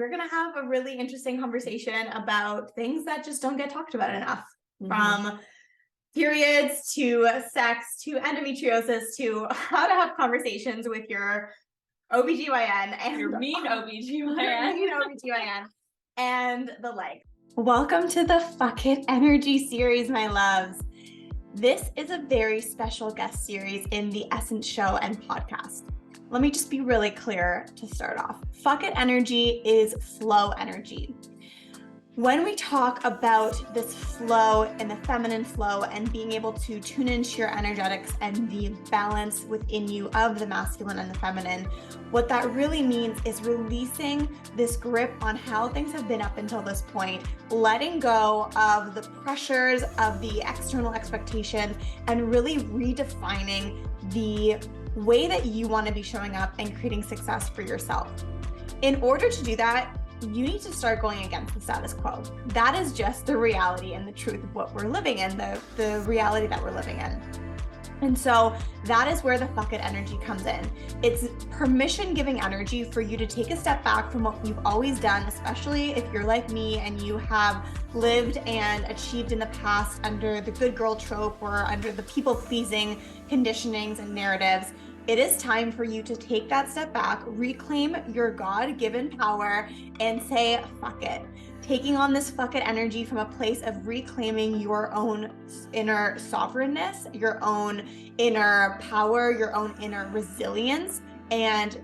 we're going to have a really interesting conversation about things that just don't get talked about enough, from periods to sex to endometriosis to how to have conversations with your OBGYN and your mean OBGYN. And the like. Welcome to the Fuck It Energy series, my loves. This is a very special guest series in the Essence Show and podcast. Let me just be really clear to start off. Fuck It Energy is flow energy. When we talk about this flow and the feminine flow and being able to tune into your energetics and the balance within you of the masculine and the feminine, what that really means is releasing this grip on how things have been up until this point, letting go of the pressures of the external expectations, and really redefining the way that you want to be showing up and creating success for yourself. In order to do that, you need to start going against the status quo. That is just the reality and the truth of what we're living in, the reality that we're living in. And so that is where the Fuck It energy comes in. It's permission-giving energy for you to take a step back from what you've always done, especially if you're like me and you have lived and achieved in the past under the good girl trope or under the people-pleasing conditionings and narratives. It is time for you to take that step back, reclaim your God-given power, and say, fuck it. Taking on this fuck it energy from a place of reclaiming your own inner sovereignness, your own inner power, your own inner resilience, and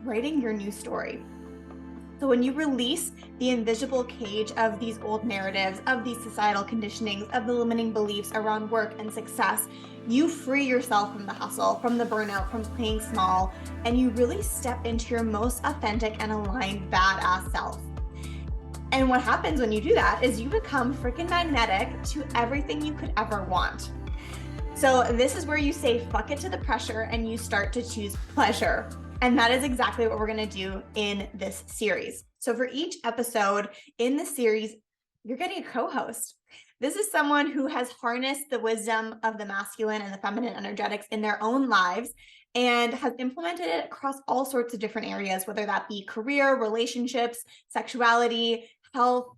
writing your new story. So when you release the invisible cage of these old narratives, of these societal conditionings, of the limiting beliefs around work and success, you free yourself from the hustle, from the burnout, from playing small, and you really step into your most authentic and aligned badass self. And what happens when you do that is you become freaking magnetic to everything you could ever want. So this is where you say fuck it to the pressure and you start to choose pleasure. And that is exactly what we're going to do in this series. So for each episode in the series, you're getting a co-host. This is someone who has harnessed the wisdom of the masculine and the feminine energetics in their own lives and has implemented it across all sorts of different areas, whether that be career, relationships, sexuality, health.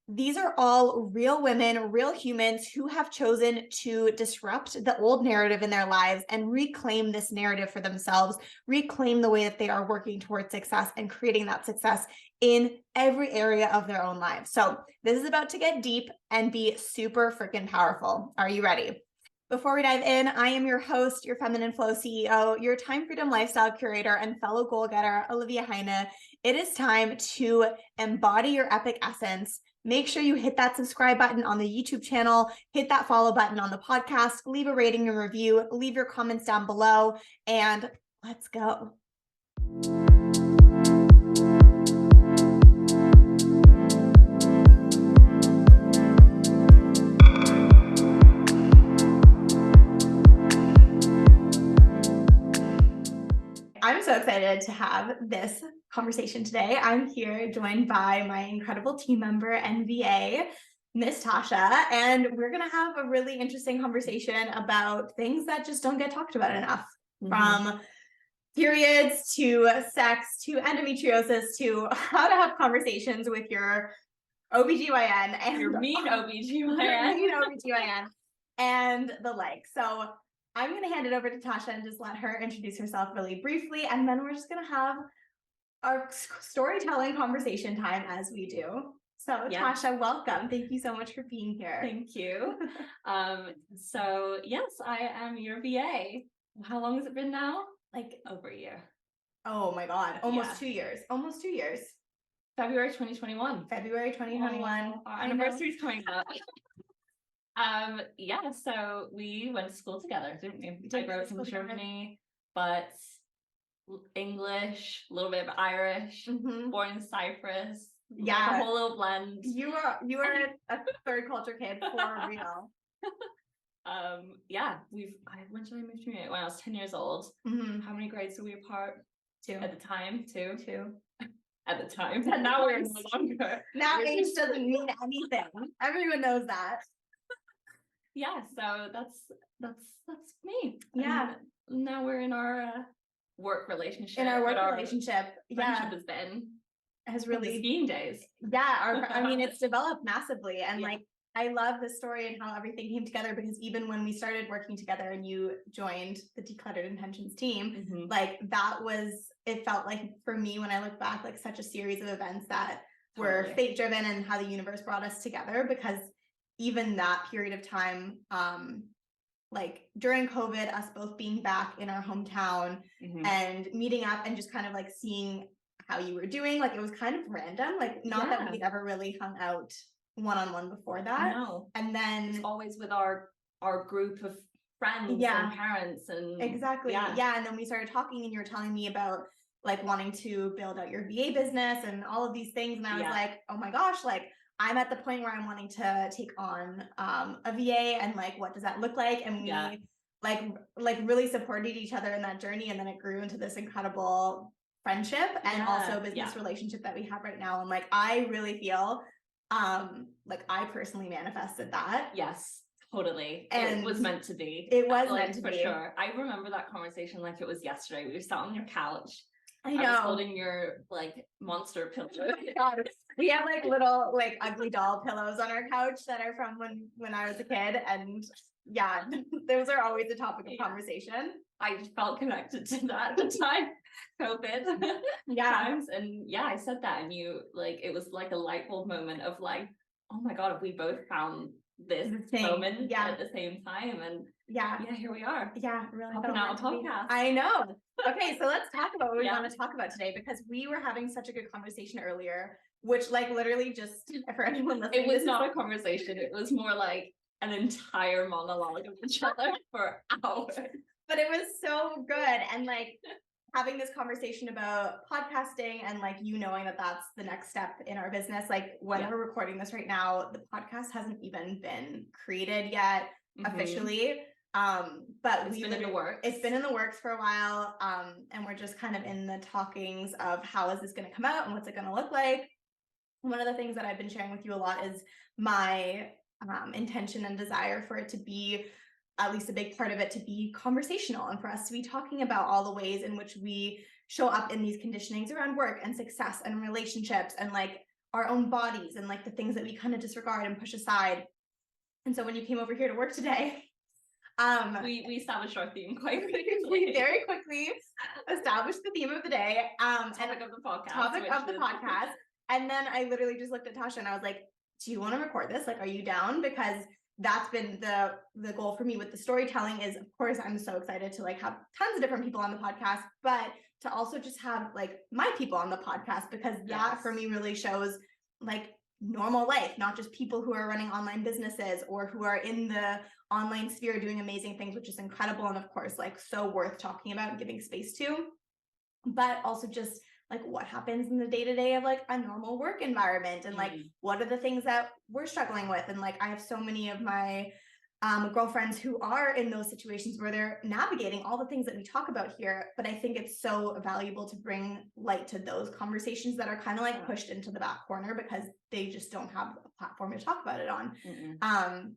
These are all real women, real humans who have chosen to disrupt the old narrative in their lives and reclaim this narrative for themselves, reclaim the way that they are working towards success and creating that success in every area of their own lives. So this is about to get deep and be super freaking powerful. Are you ready? Before we dive in, I am your host, your Feminine Flow CEO, your time freedom lifestyle curator, and fellow goal getter, Olivia Heine. It is time to embody your epic essence. Make sure you hit that subscribe button on the YouTube channel, hit that follow button on the podcast, leave a rating and review, leave your comments down below, and let's go. I'm so excited to have this conversation today. I'm here joined by my incredible team member, NVA, Miss Tasha, and we're going to have a really interesting conversation about things that just don't get talked about enough, from periods to sex to endometriosis to how to have conversations with your OBGYN and your mean OBGYN. And the like. So I'm going to hand it over to Tasha and just let her introduce herself really briefly, and then we're just going to have our storytelling conversation time as we do. So Tasha, welcome. Thank you so much for being here. Thank you. So yes, I am your VA. How long has it been now? Like over a year. Oh my God. Almost 2 years. Almost 2 years. February 2021. February 2021. Our anniversary's coming up. So we went to school together, didn't we? I grew up in Germany, but English, a little bit of Irish, born in Cyprus. Yeah. Like a whole little blend. You are a third culture kid for real. When did I move to Munich? When I was 10 years old. How many grades were we apart? 2. At the time, 2. At the time. And now we're no longer. Now age doesn't mean anything. Everyone knows that. Yeah, so that's me. Yeah. And now we're in our work relationship. In our work relationship. Friendship has been has From the really, skiing days. yeah, I mean, it's developed massively. And Yeah. like, I love the story and how everything came together, because even when we started working together and you joined the Decluttered Intentions team, Mhm. like that was, it felt like for me, when I look back, like such a series of events that were Totally. fate driven, and how the universe brought us together. Because even that period of time, like during COVID, us both being back in our hometown Mhm. and meeting up and just kind of like seeing how you were doing, like it was kind of random, like not that we'd ever really hung out one-on-one before that. No. And then It's always with our group of friends Yeah. and parents and exactly, yeah. And then we started talking, and you were telling me about like wanting to build out your VA business and all of these things, and I was Yeah. like, oh my gosh, like I'm at the point where I'm wanting to take on a VA, and like what does that look like? And we Yeah. like really supported each other in that journey, and then it grew into this incredible friendship and also business relationship that we have right now. And like I really feel like I personally manifested that. Yes, totally. And it was meant to be. It was like, meant to for be. sure. I remember that conversation like it was yesterday. We were sat on your couch. I know. I was holding your like monster pillow. God, we have like little like ugly doll pillows on our couch that are from when I was a kid, and yeah, those are always a topic of conversation. I just felt connected to that at the time, COVID times, and yeah, I said that, and you like it was like a light bulb moment of like, oh my god, we both found this moment at the same time, and yeah, here we are. Yeah, really popping out a podcast. I know. Okay, so let's talk about what we want to talk about today, because we were having such a good conversation earlier, which like literally just for anyone listening, it was not a conversation. It was more like an entire monologue of each other for hours. But it was so good, and like having this conversation about podcasting, and like you knowing that that's the next step in our business. Like when we're recording this right now, the podcast hasn't even been created yet officially. But it's been in the works. It's been in the works for a while. And we're just kind of in the talkings of how is this going to come out and what's it going to look like. One of the things that I've been sharing with you a lot is my intention and desire for it to be, at least a big part of it, to be conversational, and for us to be talking about all the ways in which we show up in these conditionings around work and success and relationships and like our own bodies and like the things that we kind of disregard and push aside. And so when you came over here to work today, we established our theme quite quickly. Very quickly established the theme of the day. Topic of the podcast. And then I literally just looked at Tasha and I was like, do you want to record this? Like, are you down? Because that's been the goal for me with the storytelling is, of course, I'm so excited to like have tons of different people on the podcast, but to also just have like my people on the podcast, because that for me really shows like normal life, not just people who are running online businesses or who are in the online sphere doing amazing things, which is incredible. And of course, like so worth talking about and giving space to, but also just like what happens in the day-to-day of like a normal work environment, and like what are the things that we're struggling with. And like I have so many of my girlfriends who are in those situations where they're navigating all the things that we talk about here, but I think it's so valuable to bring light to those conversations that are kind of like pushed into the back corner because they just don't have a platform to talk about it on.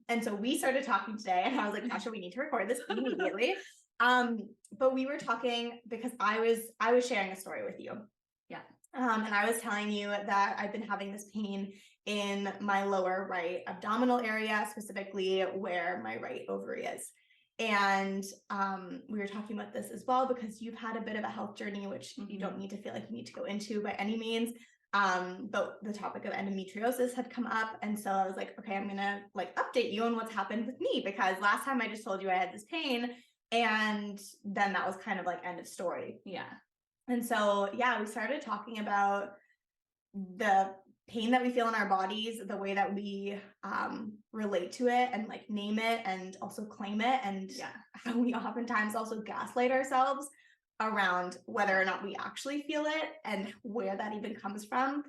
And so we started talking today, and I was like, Tasha, we need to record this immediately. But we were talking because I was sharing a story with you. And I was telling you that I've been having this pain in my lower right abdominal area, specifically where my right ovary is. And we were talking about this as well because you've had a bit of a health journey, which you don't need to feel like you need to go into by any means. But the topic of endometriosis had come up. And so I was like, okay, I'm going to like update you on what's happened with me, because last time I just told you I had this pain, and then that was kind of like end of story. And so, we started talking about the pain that we feel in our bodies, the way that we relate to it and like name it and also claim it, and how we oftentimes also gaslight ourselves around whether or not we actually feel it and where that even comes from.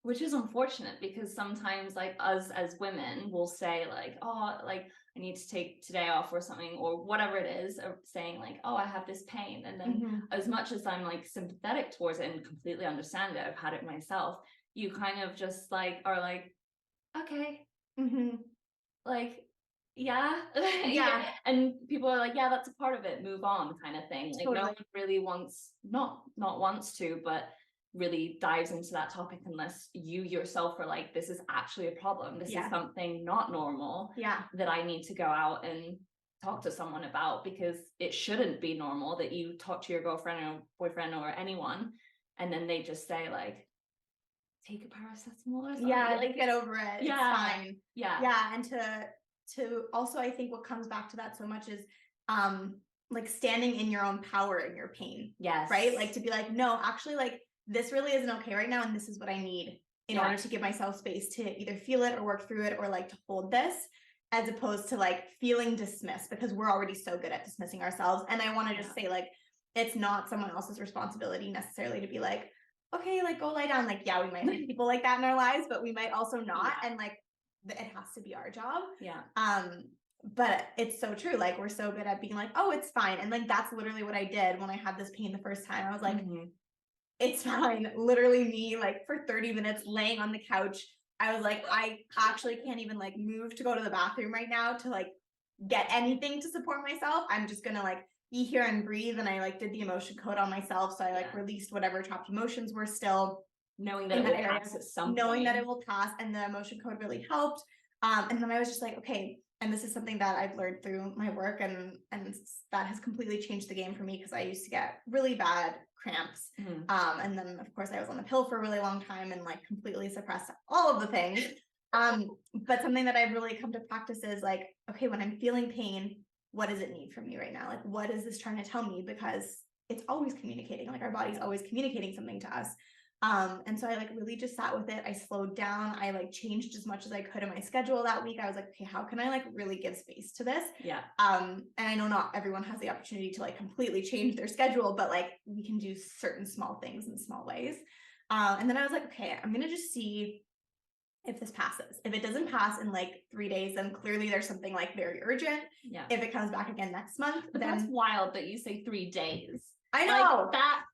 Which is unfortunate, because sometimes like us as women will say like, oh, like I need to take today off or something, or whatever it is, or saying like, oh, I have this pain. And then as much as I'm like sympathetic towards it and completely understand it, I've had it myself, you kind of just like are like, okay, like, and people are like, that's a part of it, move on, kind of thing. Like no one really wants, not wants to, but really dives into that topic unless you yourself are like, this is actually a problem. This is something not normal that I need to go out and talk to someone about, because it shouldn't be normal that you talk to your girlfriend or boyfriend or anyone and then they just say like, take a paracetamol or something. Like get over it. It's fine. And to also, I think what comes back to that so much is like standing in your own power in your pain. Right? Like to be like, no, actually, like this really isn't okay right now, and this is what I need in order to give myself space to either feel it or work through it, or like to hold this, as opposed to like feeling dismissed, because we're already so good at dismissing ourselves. And I want to just say, like, it's not someone else's responsibility necessarily to be like, okay, like go lie down. Like, yeah, we might have people like that in our lives, but we might also not. And like, it has to be our job. But it's so true. Like, we're so good at being like, oh, it's fine. And like, that's literally what I did when I had this pain the first time. I was like, it's fine. Literally me, like for 30 minutes laying on the couch. I was like, I actually can't even like move to go to the bathroom right now to like get anything to support myself. I'm just gonna like be here and breathe. And I like did the emotion code on myself. So I like released whatever trapped emotions were still. Knowing that it will pass at some point. Knowing that it will pass, and the emotion code really helped. And then I was just like, okay, and this is something that I've learned through my work, and that has completely changed the game for me, because I used to get really bad cramps. And then of course I was on the pill for a really long time and like completely suppressed all of the things. But something that I've really come to practice is like, okay, when I'm feeling pain, what does it need from me right now? Like, what is this trying to tell me? Because it's always communicating, like our body's always communicating something to us. And so I like really just sat with it. I slowed down. I like changed as much as I could in my schedule that week. I was like, okay, how can I like really give space to this? And I know not everyone has the opportunity to like completely change their schedule, but like we can do certain small things in small ways. And then I was like, okay, I'm going to just see if this passes. If it doesn't pass in like 3 days, then clearly there's something like very urgent. If it comes back again next month, but then that's wild that you say 3 days. I know like that.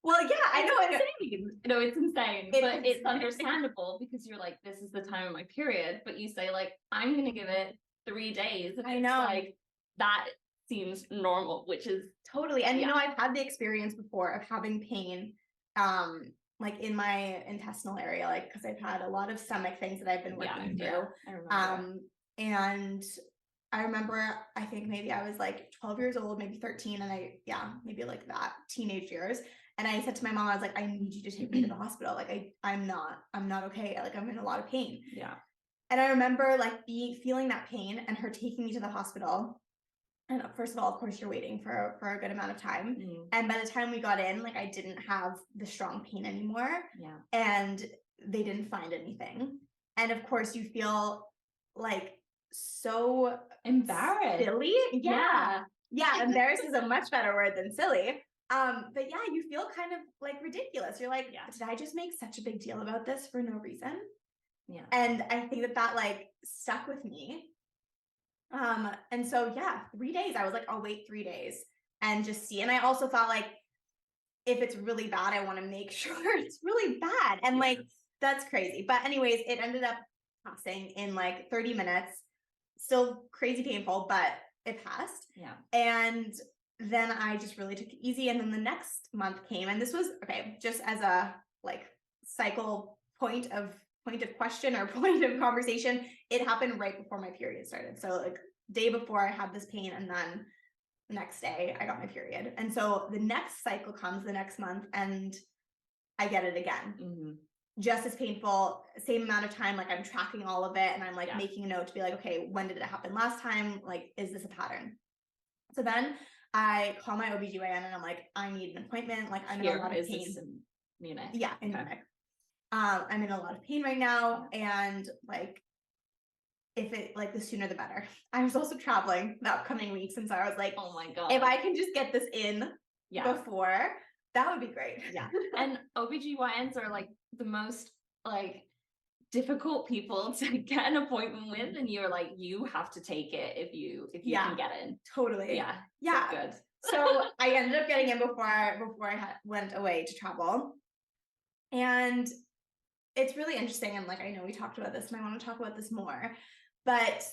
Well, yeah, I know. No, it's insane, but it's understandable, because you're like, this is the time of my period, but you say like, I'm going to give it 3 days. And I know. Like, that seems normal, which is totally. And you know, I've had the experience before of having pain, like in my intestinal area, like, because I've had a lot of stomach things that I've been working through. And I remember, I think maybe I was like 12 years old, maybe 13. And maybe like that teenage years. And I said to my mom, I was like, I need you to take me to the hospital. Like, I'm not okay. Like, I'm in a lot of pain. And I remember like feeling that pain and her taking me to the hospital. And first of all, of course, you're waiting for a good amount of time. And by the time we got in, like, I didn't have the strong pain anymore. And they didn't find anything. And of course, you feel like so embarrassed. Silly. Embarrassed is a much better word than silly. But yeah, you feel kind of like ridiculous. You're like, did I just make such a big deal about this for no reason? And I think that like stuck with me. And so 3 days, I was like, I'll wait 3 days and just see. And I also thought like, if it's really bad, I want to make sure it's really bad. And like, that's crazy. But anyways, it ended up passing in like 30 minutes, still crazy painful, but it passed. And then I just really took it easy. And then the next month came, and this was, okay, just as a like cycle point of question or point of conversation, it happened right before my period started. So like day before I had this pain, and then the next day I got my period. And so the next cycle comes the next month, and I get it again. Just as painful, same amount of time. Like, I'm tracking all of it, and I'm like making a note to be like, okay, when did it happen last time? Like, is this a pattern? So then I call my OBGYN and I'm like, I need an appointment. Like, I'm in a lot of pain. In Munich? Yeah, in Munich. I'm in a lot of pain right now, and like, if it like the sooner the better. I was also traveling the upcoming weeks, and so I was like, oh my god, if I can just get this in before, that would be great. And OBGYNs are like the most like difficult people to get an appointment with, and you're like, you have to take it if you can get in. Totally. So good. So I ended up getting in before I went away to travel. And it's really interesting, and like, I know we talked about this and I want to talk about this more, but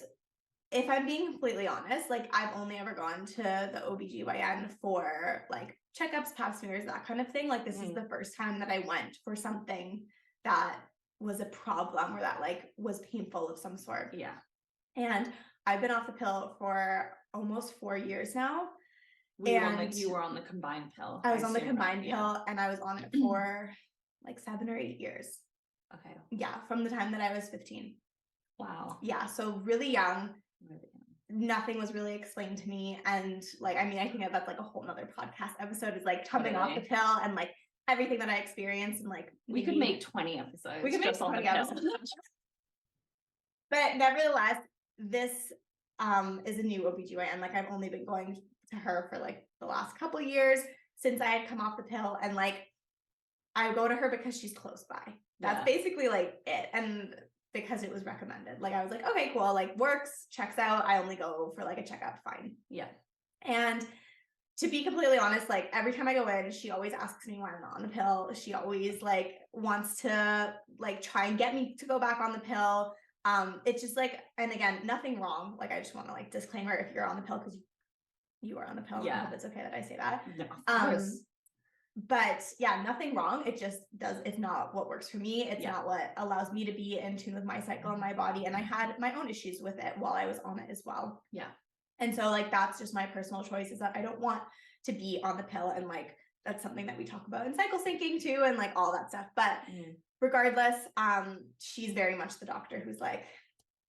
if I'm being completely honest, like I've only ever gone to the OBGYN for like checkups, pap smears, that kind of thing. Like this is the first time that I went for something that was a problem or that like was painful of some sort. Yeah. And I've been off the pill for almost 4 years now. You were on the combined pill. I was on the combined pill and I was on it for like 7 or 8 years. Okay. Yeah, from the time that I was 15. Wow. Yeah, so really young. Nothing was really explained to me. And like, I mean, I think that's like a whole nother podcast episode is like coming off the pill and like everything that I experienced and like we could make 20 episodes. We could make 20 episodes. But nevertheless, this is a new OBGYN. Like I've only been going to her for like the last couple years since I had come off the pill, and like I go to her because she's close by. That's basically like it. And because it was recommended. Like I was like, okay, cool, like works, checks out. I only go for like a checkup, fine. Yeah. And to be completely honest, like every time I go in, she always asks me why I'm not on the pill. She always like wants to like try and get me to go back on the pill. It's just like, and again, nothing wrong. Like I just want to like disclaimer if you're on the pill because you are on the pill. Yeah. I hope it's okay that I say that. No, of course. But yeah, nothing wrong. It just it's not what works for me. It's not what allows me to be in tune with my cycle and my body. And I had my own issues with it while I was on it as well. Yeah. And so like, that's just my personal choice, is that I don't want to be on the pill. And like, that's something that we talk about in cycle syncing too, and like all that stuff. But regardless, she's very much the doctor who's like,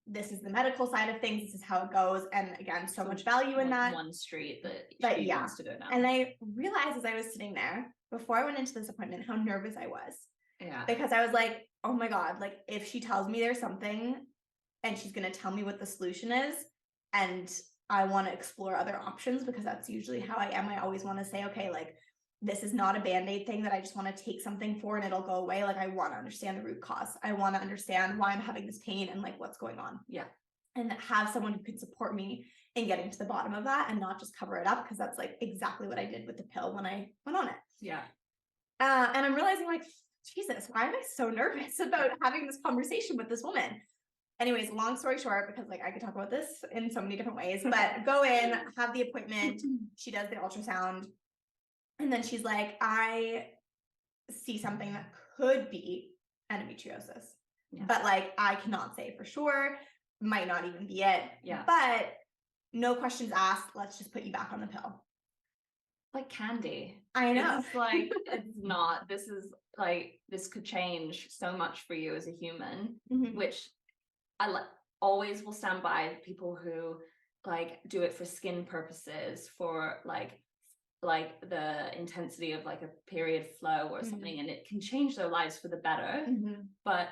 this is the medical side of things. This is how it goes. And again, so much value in that. One street that she wants to go down. And I realized as I was sitting there before I went into this appointment, how nervous I was. Yeah. Because I was like, oh my God, like if she tells me there's something and she's going to tell me what the solution is, and I want to explore other options, because that's usually how I am. I always want to say, okay, like this is not a Band-Aid thing that I just want to take something for and it'll go away. Like I want to understand the root cause. I want to understand why I'm having this pain and like what's going on. Yeah. And have someone who can support me in getting to the bottom of that and not just cover it up, because that's like exactly what I did with the pill when I went on it. Yeah. And I'm realizing like, Jesus, why am I so nervous about having this conversation with this woman? Anyways, long story short, because like I could talk about this in so many different ways, but go in, have the appointment. She does the ultrasound. And then she's like, I see something that could be endometriosis, but like, I cannot say for sure, might not even be it. Yeah. But no questions asked. Let's just put you back on the pill. Like candy. I know. It's like, it's not, this is like, this could change so much for you as a human, which I always will stand by people who like do it for skin purposes, for like the intensity of like a period flow or something, and it can change their lives for the better. But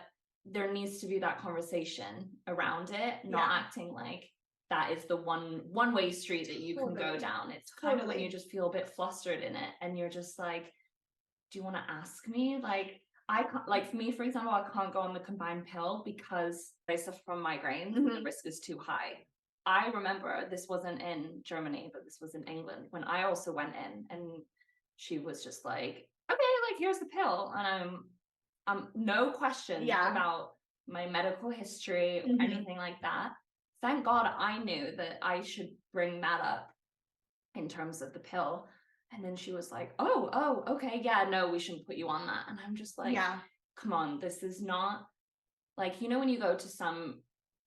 there needs to be that conversation around it, not acting like that is the one way street that you can go down. It's kind of when you just feel a bit flustered in it and you're just like, do you want to ask me? Like I can't, like for me, for example, I can't go on the combined pill because I suffer from migraines and the risk is too high. I remember this wasn't in Germany, but this was in England when I also went in, and she was just like, okay, like here's the pill. And I'm no question about my medical history or anything like that. Thank God I knew that I should bring that up in terms of the pill. And then she was like, oh, okay, yeah, no, we shouldn't put you on that. And I'm just like, come on, this is not like, you know, when you go to some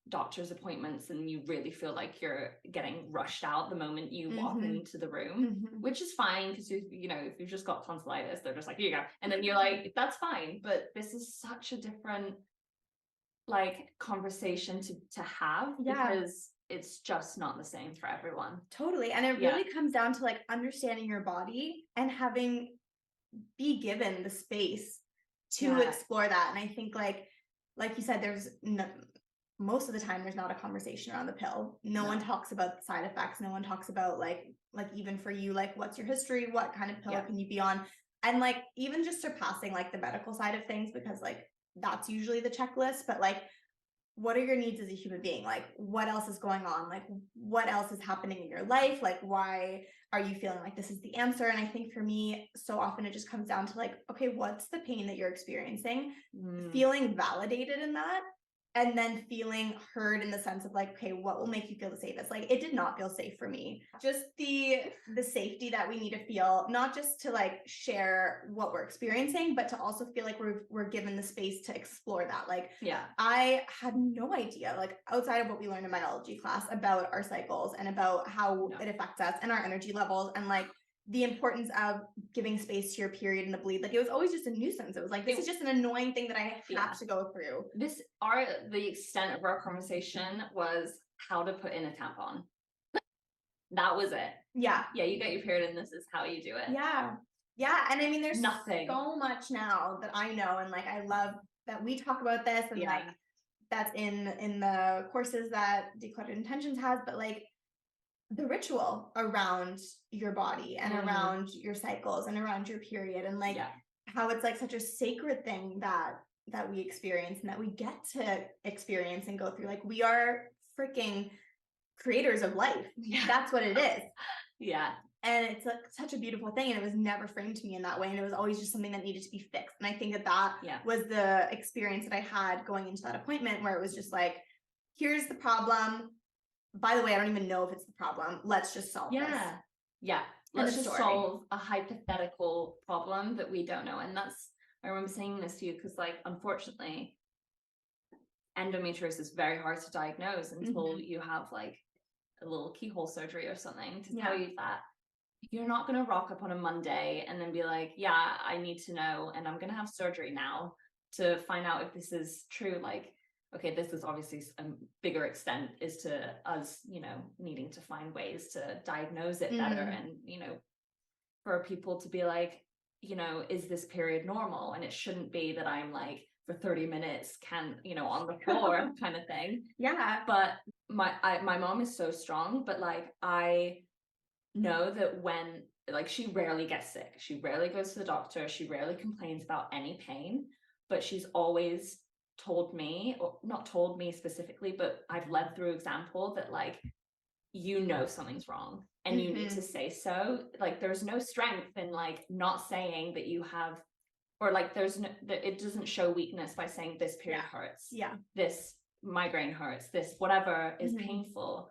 doctor's appointments and you really feel like you're getting rushed out the moment you walk into the room, which is fine because you know, if you've just got tonsillitis, they're just like, here you go, and then you're like, that's fine. But this is such a different like conversation to have, because it's just not the same for everyone. Totally. And it really comes down to like understanding your body and be given the space to explore that. And I think like you said, there's most of the time there's not a conversation around the pill. No one talks about the side effects. No one talks about like even for you, like what's your history? What kind of pill can you be on? And like even just surpassing like the medical side of things, because like that's usually the checklist, but like what are your needs as a human being? Like what else is going on? Like what else is happening in your life? Like why are you feeling like this is the answer? And I think for me, so often it just comes down to like, okay, what's the pain that you're experiencing? Feeling validated in that, and then feeling heard in the sense of like, okay, what will make you feel the safest? Like, it did not feel safe for me. Just the safety that we need to feel, not just to like share what we're experiencing, but to also feel like we're given the space to explore that. Like, I had no idea, like outside of what we learned in biology class about our cycles and about how it affects us and our energy levels and like the importance of giving space to your period and the bleed. Like, it was always just a nuisance. It was like, this is just an annoying thing that I have to go through. The extent of our conversation was how to put in a tampon. That was it. Yeah, you get your period and this is how you do it. Yeah. And I mean, there's so much now that I know, and like, I love that we talk about this, and like, that's in the courses that Decluttered Intentions has, but like, the ritual around your body and around your cycles and around your period, and like how it's like such a sacred thing that we experience and that we get to experience and go through. Like, we are freaking creators of life. That's what it is. And it's like such a beautiful thing, and it was never framed to me in that way, and it was always just something that needed to be fixed. And I think that was the experience that I had going into that appointment, where it was just like, here's the problem. By the way, I don't even know if it's the problem. Let's just solve this. Let's just solve a hypothetical problem that we don't know. And I remember saying this to you because, like, unfortunately, endometriosis is very hard to diagnose until you have like a little keyhole surgery or something to tell you that. You're not going to rock up on a Monday and then be like, I need to know, and I'm going to have surgery now to find out if this is true. Like, okay, this is obviously a bigger extent is to us, needing to find ways to diagnose it better. And, for people to be like, is this period normal? And it shouldn't be that I'm like, for 30 minutes on the floor kind of thing. But my mom is so strong, but like, I know that when, like, she rarely gets sick, she rarely goes to the doctor, she rarely complains about any pain, but she's always told me, or not told me specifically, but I've led through example that like, something's wrong and you need to say so. Like, there's no strength in like not saying that you have, or like it doesn't show weakness by saying this period hurts, this migraine hurts, this whatever is painful.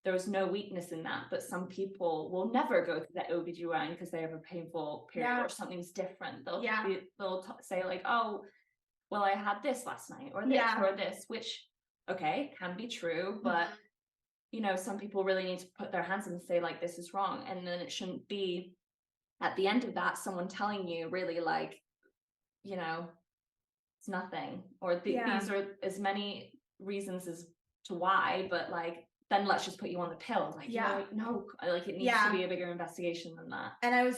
There's no weakness in that. But some people will never go to the OBGYN because they have a painful period or something's different. They'll say like, oh, well, I had this last night, or this, or this, which, okay, can be true, but, some people really need to put their hands in and say, like, this is wrong. And then it shouldn't be, at the end of that, someone telling you really, like, it's nothing, or these are as many reasons as to why, but, like, then let's just put you on the pill. Like, no, like, it needs to be a bigger investigation than that. And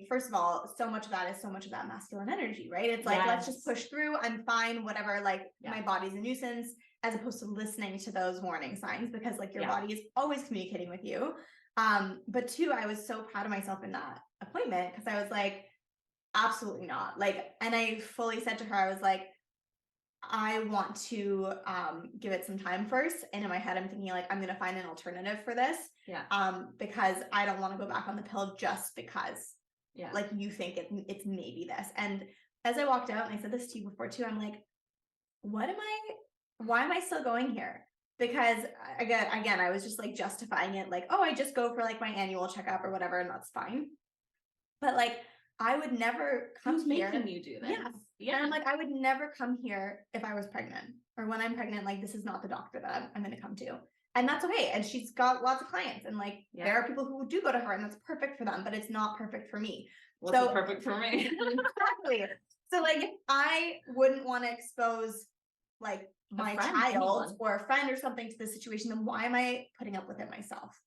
first of all, so much of that masculine energy, right? It's like, let's just push through. I'm fine, whatever, like, my body's a nuisance, as opposed to listening to those warning signs, because like, your body is always communicating with you. But two, I was so proud of myself in that appointment, because I was like, absolutely not. Like, and I fully said to her, I was like, I want to give it some time first. And in my head, I'm thinking like, I'm going to find an alternative for this. Because I don't want to go back on the pill just because like, you think it's maybe this. And as I walked out, and I said this to you before too, I'm like, why am I still going here? Because again, I was just like justifying it. Like, oh, I just go for like my annual checkup or whatever, and that's fine. But like, I would never come here. Who's making you do this? And I'm like, I would never come here if I was pregnant, or when I'm pregnant. Like, this is not the doctor that I'm going to come to. And that's okay. And she's got lots of clients, and like, there are people who do go to her, and that's perfect for them, but it's not perfect for me. Well, perfect for me. Exactly. So like, I wouldn't want to expose like my child or a friend or something to this situation, then why am I putting up with it myself?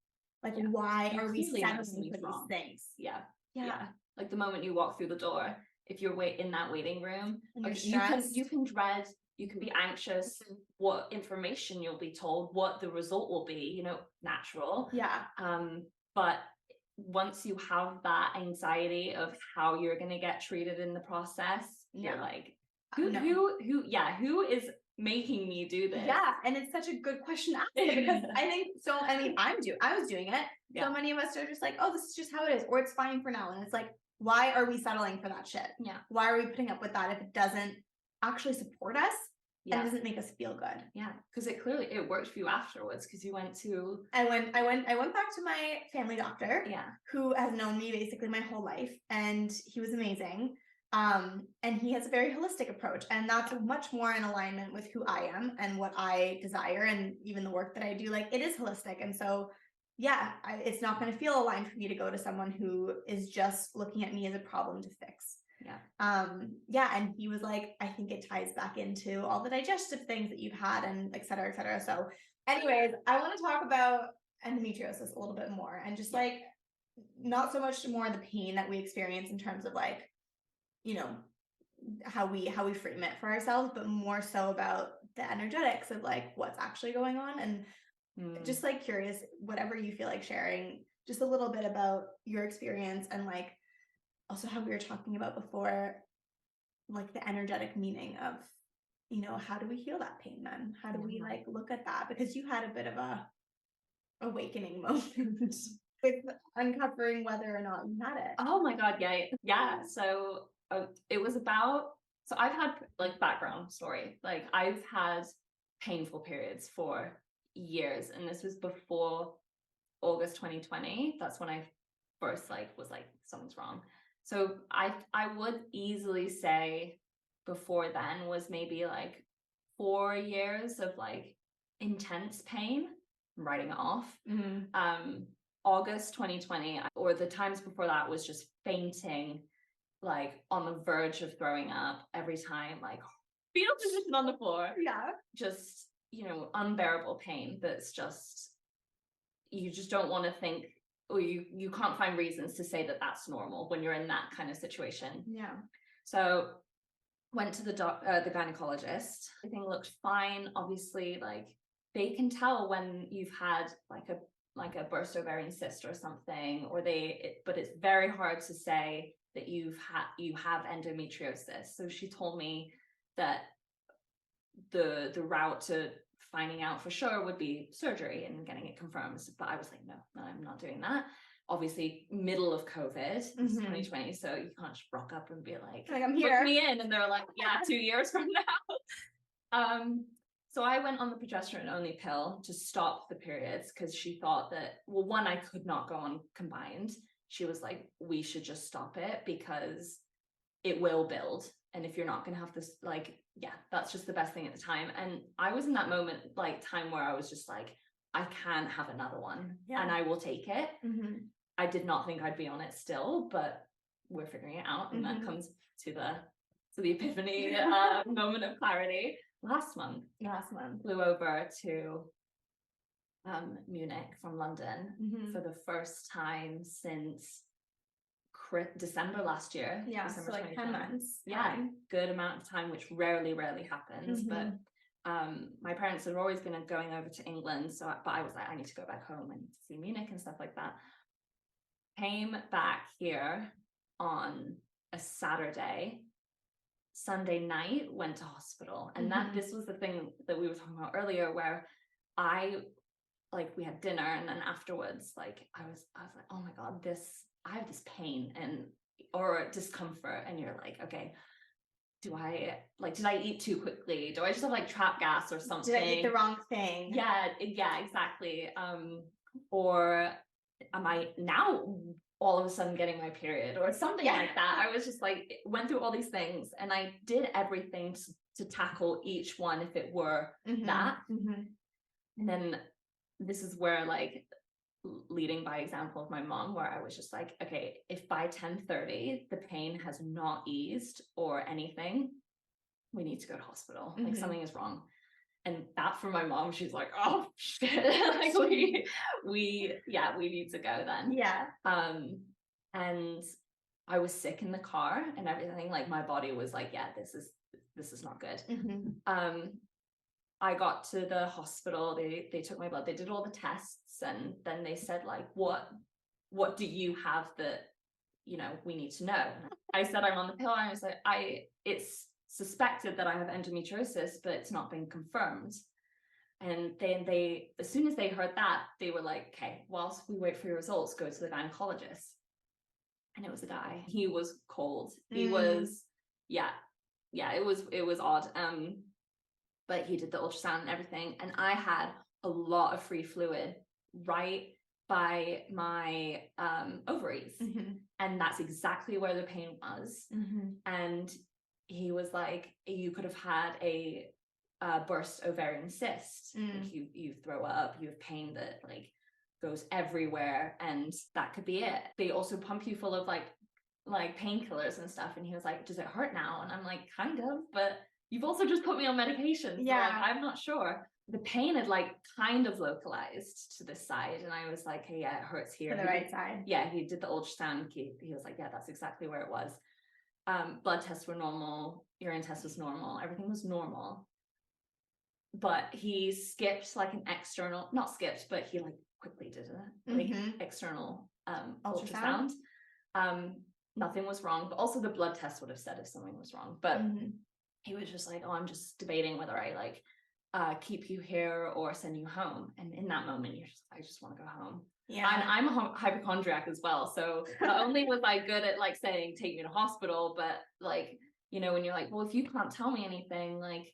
Like, why are we settling for these things? Like, the moment you walk through the door, if you're in that waiting room, like, you can dread, you can be anxious, what information you'll be told, what the result will be, natural. But once you have that anxiety of how you're going to get treated in the process, you're like, who is making me do this? And it's such a good question to ask, because I was doing it. So many of us are just like, oh, this is just how it is, or it's fine for now. And it's like, why are we settling for that shit? Why are we putting up with that if it doesn't actually support us? Yeah. And it doesn't make us feel good. Yeah, because it worked for you afterwards, because you went to I went back to my family doctor, yeah, who has known me basically my whole life, and he was amazing. And he has a very holistic approach, and that's much more in alignment with who I am and what I desire, and even the work that I do. Like, it is holistic, and so yeah, it's not going to feel aligned for me to go to someone who is just looking at me as a problem to fix. Yeah. Yeah, and he was like, I think it ties back into all the digestive things that you've had, and et cetera, et cetera. So anyways, I want to talk about endometriosis a little bit more, and just like, not so much more the pain that we experience in terms of like, you know, how we frame it for ourselves, but more so about the energetics of like what's actually going on. And just like curious, whatever you feel like sharing, just a little bit about your experience, and like also how we were talking about before, like the energetic meaning of, you know, how do we heal that pain then? How do we like look at that? Because you had a bit of a awakening moment with uncovering whether or not you had it. Oh my God, yeah. So it was about, so I've had like background story, like I've had painful periods for years, and this was before August 2020. That's when I first like was like, something's wrong. So I would easily say before then was maybe like 4 years of like intense pain. I'm writing it off. August 2020, or the times before that, was just fainting, like on the verge of throwing up every time, like fetal position on the floor. Yeah. Just, you know, unbearable pain that's just, you just don't want to think, or you can't find reasons to say that that's normal when you're in that kind of situation. Yeah. So went to the gynecologist. Everything looked fine. Obviously, like they can tell when you've had like a burst ovarian cyst or something, or but it's very hard to say that you have endometriosis. So she told me that the route to finding out for sure would be surgery and getting it confirmed. But I was like, no, I'm not doing that. Obviously, middle of COVID, 2020, so you can't just rock up and be like I'm here, book me in, and they're like, yeah, 2 years from now. So I went on the progesterone only pill to stop the periods, because she thought that, well, one, I could not go on combined. She was like, we should just stop it because it will build, and if you're not going to have this, like, yeah, that's just the best thing at the time. And I was in that moment, like, time where I was just like, I can have another one, and I will take it. I did not think I'd be on it still, but we're figuring it out, and that comes to the epiphany moment of clarity last month. Flew over to Munich from London for the first time since December last year. Yeah, December, so like 10 months. Yeah, good amount of time, which rarely happens. But my parents had always been going over to England, but I was like, I need to go back home and see Munich and stuff like that. Came back here on a Saturday. Sunday night went to hospital, and this was the thing that we were talking about earlier, where we had dinner, and then afterwards, like I was like, oh my God, I have this pain or discomfort, and you're like, okay, did I eat too quickly? Do I just have like trap gas or something? Did I eat the wrong thing? Yeah, exactly. Or am I now all of a sudden getting my period or something like that? I was just like, went through all these things, and I did everything to tackle each one if it were that. And then this is where, like, leading by example of my mom, where I was just like, okay, if by 10:30 the pain has not eased or anything, we need to go to hospital. Like, something is wrong. And that, for my mom, she's like, oh shit, like we need to go then. Yeah. And I was sick in the car and everything. Like, my body was like, yeah, this is not good. I got to the hospital, they took my blood, they did all the tests, and then they said, like, what do you have that, you know, we need to know? And I said, I'm on the pill. And I was like, it's suspected that I have endometriosis, but it's not been confirmed. And then as soon as they heard that, they were like, okay, whilst we wait for your results, go to the gynecologist. And it was a guy. He was cold. He was, it was odd. but he did the ultrasound and everything. And I had a lot of free fluid right by my ovaries. And that's exactly where the pain was. And he was like, you could have had a burst ovarian cyst. Like you throw up, you have pain that like goes everywhere, and that could be it. They also pump you full of like painkillers and stuff. And he was like, does it hurt now? And I'm like, kind of, but you've also just put me on medication. So like, I'm not sure. The pain had like kind of localized to this side, and I was like, hey, yeah, it hurts here. To the right side. Yeah, he did the ultrasound. He was like, yeah, that's exactly where it was. Blood tests were normal, urine test was normal, everything was normal. But he skipped like an external, not skipped, but he like quickly did a like external ultrasound. Nothing was wrong, but also the blood test would have said if something was wrong. But he was just like, oh, I'm just debating whether I like keep you here or send you home. And in that moment, I just want to go home. Yeah. And I'm a hypochondriac as well. So not only was I good at like saying, take me to hospital, but like, you know, when you're like, well, if you can't tell me anything, like,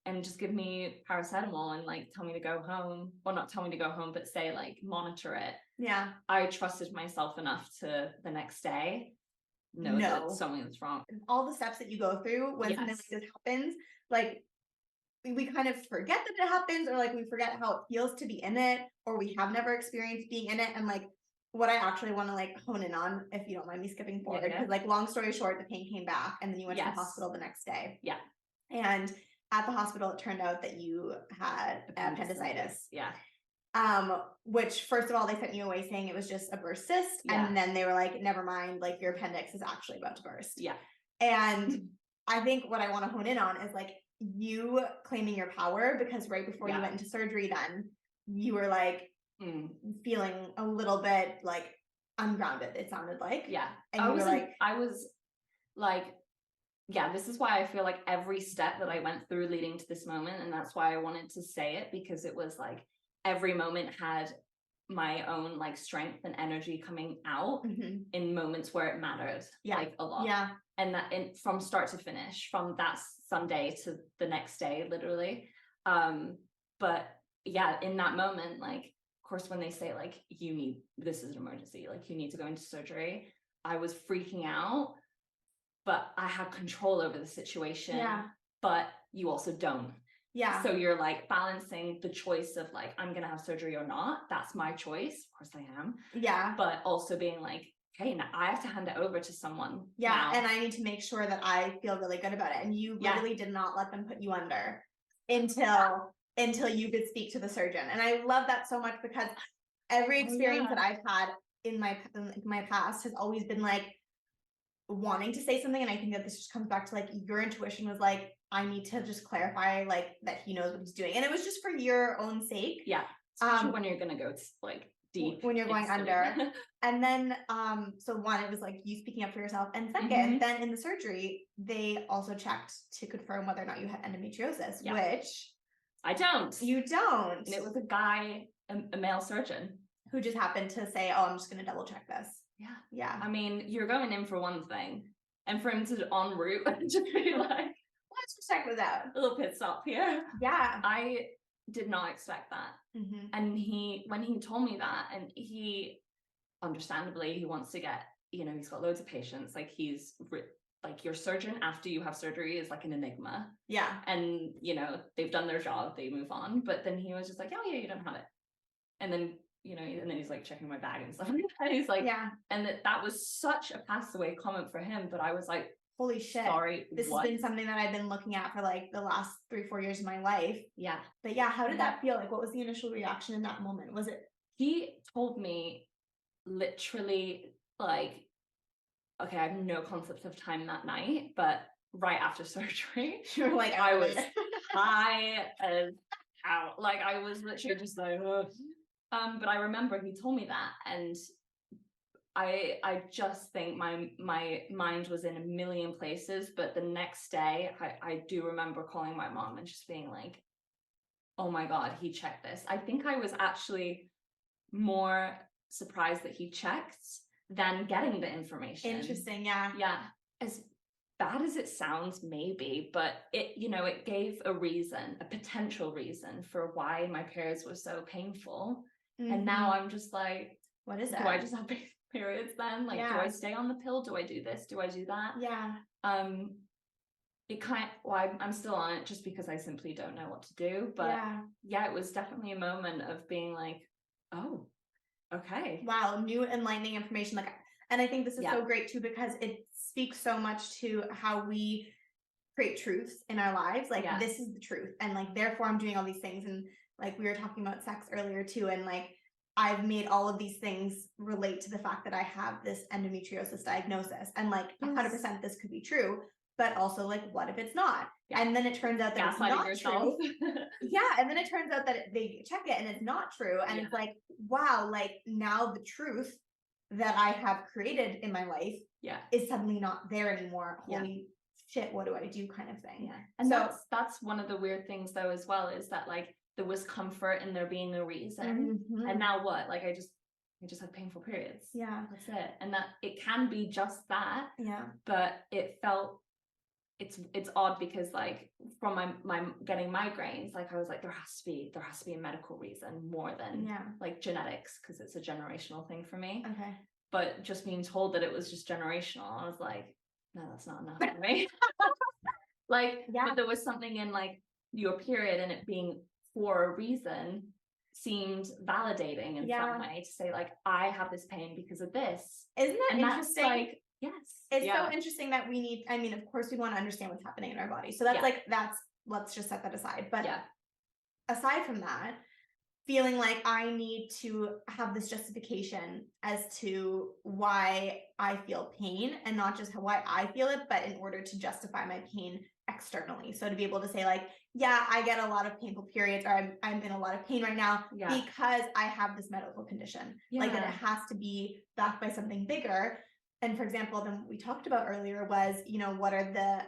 and just give me paracetamol and like tell me to go home, well, not tell me to go home, but say like monitor it. Yeah. I trusted myself enough to the next day know that something was wrong. All the steps that you go through when something like this happens, like we kind of forget that it happens, or like we forget how it feels to be in it, or we have never experienced being in it. And like what I actually want to like hone in on, if you don't mind me skipping forward, because like long story short, the pain came back and then you went to the hospital the next day. Yeah. And at the hospital, it turned out that you had appendicitis. Yeah. Which first of all, they sent you away saying it was just a burst cyst. And then they were like, never mind, like your appendix is actually about to burst. Yeah. And I think what I want to hone in on is like you claiming your power, because right before you went into surgery, then you were like feeling a little bit like ungrounded, it sounded like. Yeah. And I was like, yeah, this is why I feel like every step that I went through leading to this moment, and that's why I wanted to say it, because it was like every moment had my own like strength and energy coming out in moments where it mattered, like a lot. Yeah. And that from start to finish, from that Sunday to the next day, literally. But yeah, in that moment, like, of course, when they say like, this is an emergency, like you need to go into surgery, I was freaking out, but I had control over the situation. Yeah. But you also don't. Yeah. So you're like balancing the choice of like, I'm going to have surgery or not. That's my choice. Of course I am. Yeah. But also being like, hey, now I have to hand it over to someone. Yeah. Now. And I need to make sure that I feel really good about it. And you literally did not let them put you under until you could speak to the surgeon. And I love that so much, because every experience that I've had in my past has always been like wanting to say something. And I think that this just comes back to like your intuition was like, I need to just clarify like that he knows what he's doing. And it was just for your own sake. Yeah. Especially when you're going to go like deep. When you're going under. And then, so one, it was like you speaking up for yourself. And second, then in the surgery, they also checked to confirm whether or not you had endometriosis, which I don't. You don't. And it was a guy, a male surgeon, who just happened to say, oh, I'm just going to double check this. Yeah. Yeah. I mean, you're going in for one thing, and for him to en route just be like, let's just check this out. A little pit stop here. Yeah. I did not expect that. And when he told me that, and he, understandably, he wants to get, you know, he's got loads of patients. Like like your surgeon after you have surgery is like an enigma. Yeah. And, you know, they've done their job, they move on. But then he was just like, oh yeah, you don't have it. And then, you know, and then he's like checking my bag and stuff like that. He's like, yeah. And that was such a pass away comment for him. But I was like, holy shit. Sorry. This has been something that I've been looking at for like the last 3-4 years of my life. Yeah. But yeah, how did that feel? Like, what was the initial reaction in that moment? Was it? He told me literally like, okay, I have no concept of time that night, but right after surgery, you were like, I was high as hell. Like I was literally just like, ugh. But I remember he told me that, and I just think my mind was in a million places. But the next day, I do remember calling my mom and just being like, oh my God, he checked this. I think I was actually more surprised that he checked than getting the information. Interesting, yeah. Yeah. As bad as it sounds, maybe, but it, you know, it gave a reason, a potential reason for why my periods were so painful. And now I'm just like, what is it? Do I just have periods then? Like, do I stay on the pill? Do I do this? Do I do that? Yeah. It kind of, well, I'm still on it just because I simply don't know what to do. But yeah, it was definitely a moment of being like, oh, okay. Wow, new enlightening information. Like, and I think this is so great too, because it speaks so much to how we create truths in our lives. Like, this is the truth. And like, therefore I'm doing all these things. And like, we were talking about sex earlier too. And like, I've made all of these things relate to the fact that I have this endometriosis diagnosis. And like 100% this could be true, but also like, what if it's not? And then it turns out that it's not true. And then it turns out that they check it and it's not true. And it's like, wow, like now the truth that I have created in my life is suddenly not there anymore. Holy shit, what do I do, kind of thing. And so that's one of the weird things though as well, is that like there was comfort in there being a reason. And now what? Like I just had painful periods. That's it. And that it can be just that. But it felt, it's odd because like from my getting migraines, like I was like, there has to be a medical reason more than like genetics, because it's a generational thing for me. But just being told that it was just generational, I was like, no, that's not enough for me. Like, but there was something in like your period and it being for a reason seemed validating in some way, to say like, I have this pain because of this. Isn't that interesting? That's like, it's so interesting that we need, I mean, of course we want to understand what's happening in our body. So that's like, let's just set that aside. But aside from that, feeling like I need to have this justification as to why I feel pain, and not just why I feel it, but in order to justify my pain externally. So to be able to say like, yeah, I get a lot of painful periods, or I'm in a lot of pain right now because I have this medical condition. Like that it has to be backed by something bigger. And for example, then what we talked about earlier was, you know, what are the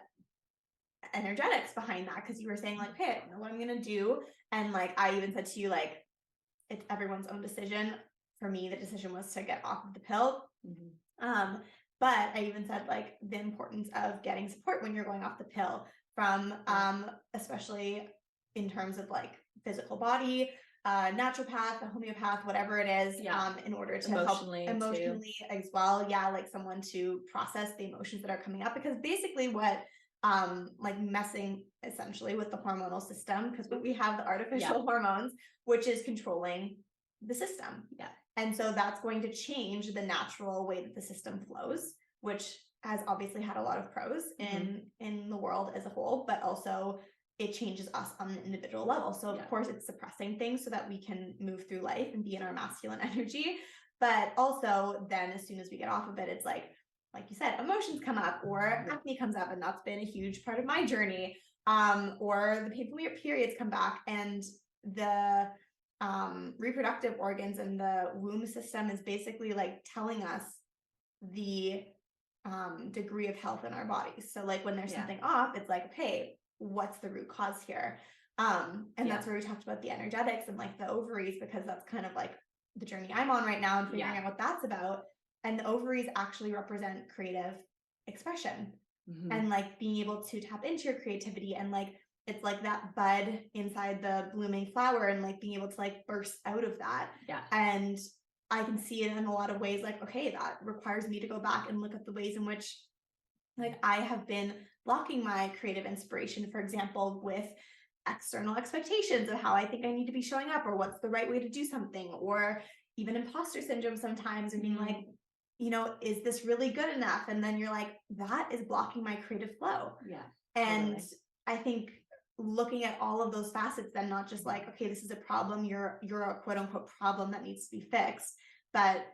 energetics behind that? Because you were saying like, hey, I don't know what I'm going to do. And like, I even said to you, like, it's everyone's own decision. For me, the decision was to get off of the pill. But I even said like the importance of getting support when you're going off the pill from, especially in terms of like physical body, naturopath, a homeopath, whatever it is, in order to help emotionally as well. Like someone to process the emotions that are coming up, because basically what, like messing essentially with the hormonal system, because we have the artificial hormones, which is controlling the system. And so that's going to change the natural way that the system flows, which has obviously had a lot of pros in the world as a whole, but also it changes us on an individual level. So of course it's suppressing things so that we can move through life and be in our masculine energy. But also then as soon as we get off of it, it's like you said, emotions come up, or acne comes up. And that's been a huge part of my journey. Or the painful periods come back, and the reproductive organs and the womb system is basically like telling us the degree of health in our bodies. So like when there's something off, it's like, okay, what's the root cause here? And that's where we talked about the energetics and like the ovaries, because that's kind of like the journey I'm on right now and figuring out what that's about. And the ovaries actually represent creative expression and like being able to tap into your creativity, and like it's like that bud inside the blooming flower, and like being able to like burst out of that. And I can see it in a lot of ways, like, okay, that requires me to go back and look at the ways in which like I have been blocking my creative inspiration, for example, with external expectations of how I think I need to be showing up, or what's the right way to do something, or even imposter syndrome sometimes, and being like, you know, is this really good enough? And then you're like, that is blocking my creative flow. And I think looking at all of those facets, then not just like, okay, this is a problem, you're a quote unquote problem that needs to be fixed, but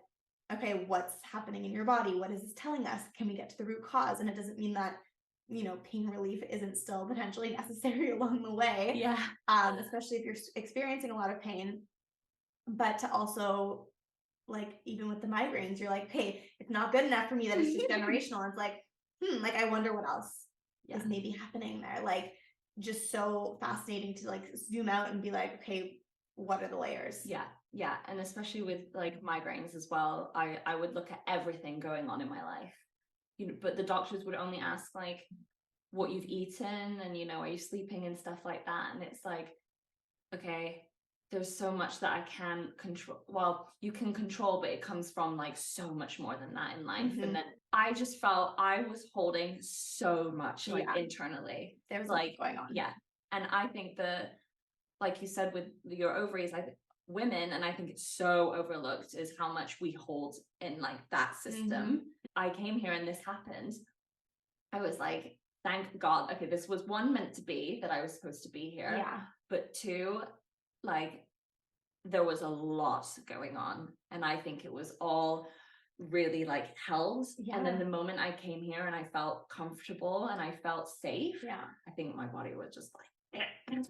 okay, what's happening in your body? What is this telling us? Can we get to the root cause? And it doesn't mean that, you know, pain relief isn't still potentially necessary along the way. Especially if you're experiencing a lot of pain, but to also, like, even with the migraines, you're like, hey, it's not good enough for me that it's just generational. It's like, like, I wonder what else is maybe happening there. Like, just so fascinating to like zoom out and be like, okay, what are the layers? And especially with like migraines as well, I would look at everything going on in my life but the doctors would only ask like what you've eaten and, are you sleeping and stuff like that. And it's like, okay, there's so much that I can control. Well, you can control, but it comes from like so much more than that in life. And then I just felt I was holding so much like internally. There was like going on. Yeah. And I think like you said with your ovaries, I think women, and I think it's so overlooked, is how much we hold in like that system. I came here and this happened. I was like, thank God. Okay, this was one, meant to be, that I was supposed to be here. Yeah. But two, like there was a lot going on, and I think it was all really like held. And then the moment I came here and I felt comfortable and I felt safe, I think my body was just like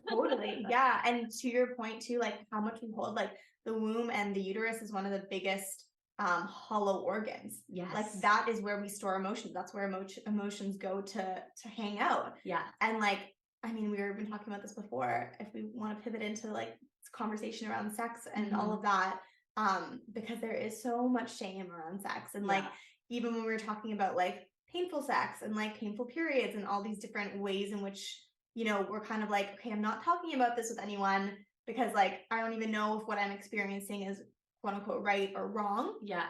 totally. Yeah. And to your point too, like how much we hold, like the womb and the uterus is one of the biggest hollow organs. Yes. Like that is where we store emotions. That's where emotions go to hang out. Yeah. And like, I mean, we were been talking about this before, if we want to pivot into like this conversation around sex and all of that, because there is so much shame around sex. And like, even when we were talking about like painful sex and like painful periods and all these different ways in which, we're kind of like, okay, I'm not talking about this with anyone because like, I don't even know if what I'm experiencing is quote unquote right or wrong. Yeah.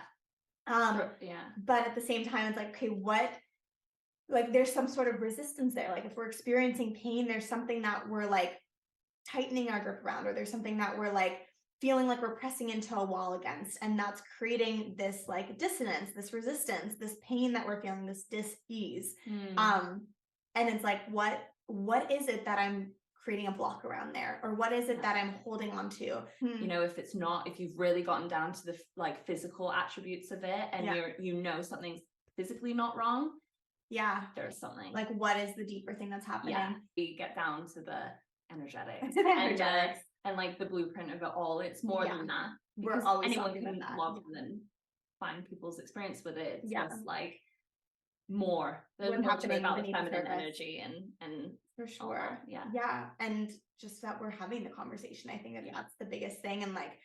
But at the same time, it's like, okay, what, like there's some sort of resistance there. Like if we're experiencing pain, there's something that we're like tightening our grip around, or there's something that we're like feeling like we're pressing into a wall against. And that's creating this like dissonance, this resistance, this pain that we're feeling, this dis-ease. And it's like, what is it that I'm creating a block around there? Or what is it that I'm holding on to? If you've really gotten down to the like physical attributes of it, and something's physically not wrong. Yeah. There's something. Like, what is the deeper thing that's happening? Yeah. We get down to the energetics. And like the blueprint of it all. It's more than that. Because anyone can love and find people's experience with it. It's just like more. There's much about the feminine energy and for sure. Yeah. And just that we're having the conversation. I think that's the biggest thing. And like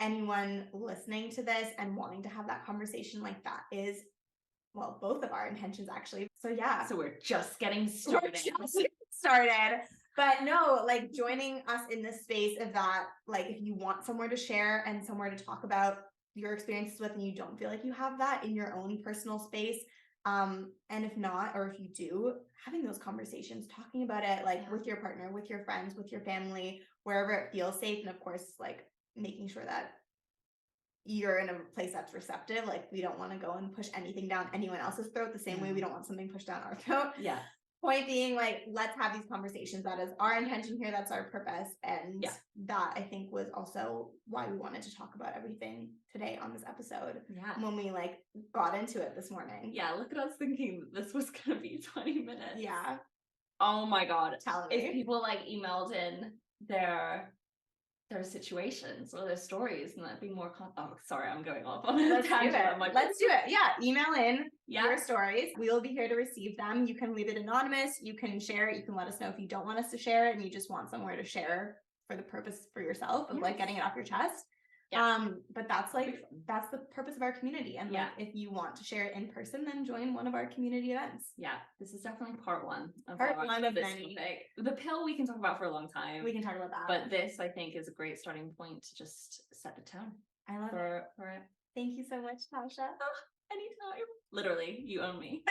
anyone listening to this and wanting to have that conversation, like that is, well, both of our intentions actually. So yeah. So we're just getting started. But no, like joining us in this space of that, like if you want somewhere to share and somewhere to talk about your experiences with, and you don't feel like you have that in your own personal space, and if not, or if you do, having those conversations, talking about it like with your partner, with your friends, with your family, wherever it feels safe. And of course, like making sure that you're in a place that's receptive. Like we don't want to go and push anything down anyone else's throat the same way we don't want something pushed down our throat. Yeah. Point being, like, let's have these conversations. That is our intention here. That's our purpose. And that I think was also why we wanted to talk about everything today on this episode. Yeah. When we like got into it this morning. Yeah. Look at us thinking this was going to be 20 minutes. Yeah. Oh my God. Tell me. If people like emailed in their situations or their stories, and that'd be more sorry, I'm going off on a tangent. Let's do it. Yeah. Email in your stories. We will be here to receive them. You can leave it anonymous. You can share it. You can let us know if you don't want us to share it and you just want somewhere to share for the purpose for yourself of like getting it off your chest. But that's the purpose of our community. And like, if you want to share it in person, then join one of our community events. Yeah, this is definitely part one of this many. Topic. The pill we can talk about for a long time. We can talk about that. But this, I think, is a great starting point to just set the tone. I love it. For it. Thank you so much, Tasha. Anytime. Literally, you own me.